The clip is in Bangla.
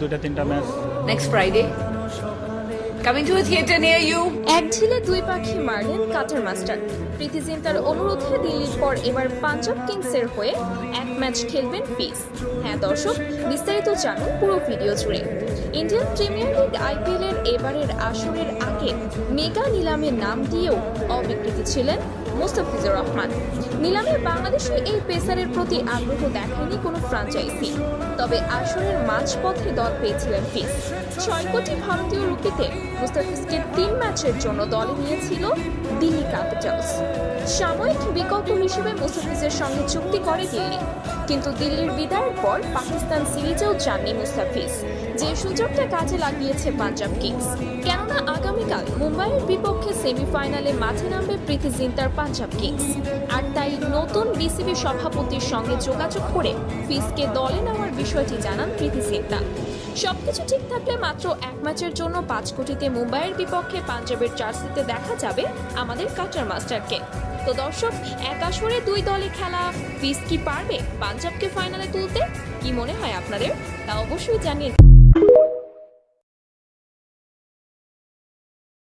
দুইটা তিনটা match next Friday. Coming to a theatre near you. এক ঢিলে দুই পাখি মারলেন কাটার মাস্টার। প্রীতি জিন্তার অনুরোধে দিল্লির পর এবার পাঞ্জাব কিংসের হয়ে এক ম্যাচ খেলবেন ফিস। হ্যাঁ দর্শক, বিস্তারিত জানুন পুরো ভিডিও জুড়ে। ইন্ডিয়ান প্রিমিয়ার লিগ আইপিএল এর এবারের আসরের আগে মেগা নিলামের নাম দিয়েও অবিকৃত ছিলেন মুস্তাফিজুর রহমান। নিলামে বাংলাদেশে এই পেসারের প্রতি আগ্রহ দেখায়নি কোনো ফ্র্যাঞ্চাইজি, তবে আসরের মাঝপথে দল পেয়েছিলেন ফিস। ৬ কোটি ভারতীয় রুপিতে মুস্তাফিজকে ৩ ম্যাচের জন্য দলে নিয়েছিল দিল্লি ক্যাপিটালস। সাময়িক বিকল্প হিসেবে মুস্তাফিজের সঙ্গে চুক্তি করে দিল্লি, কিন্তু দিল্লির বিদায়ের পর পাকিস্তান সিরিজেও যাননি মুস্তাফিজ, যে সুযোগটা কাজে লাগিয়েছে পাঞ্জাব কিংস। কেননা আগামীকাল মুম্বাইয়ের বিপক্ষে সেমিফাইনালে মাঠে নামবে প্রীতি জিন্তার পাঞ্জাব কিংস, আর তাই নতুন বিসিবি সভাপতির সঙ্গে যোগাযোগ করে ফিসকে দলে নেওয়ার বিষয়টি জানান প্রীতি জিন্তা। সবকিছু ঠিক থাকলে মাত্র এক ম্যাচের জন্য ৫ কোটিতে মুম্বাইয়ের বিপক্ষে পাঞ্জাবের জার্সিতে দেখা যাবে আমাদের কাটার মাস্টারকে। তো দর্শক, এক আসরে দুই দলে খেলা ফিস কি পারবে পাঞ্জাবকে ফাইনালে তুলতে? কি মনে হয় আপনাদের? তা অবশ্যই জানিয়ে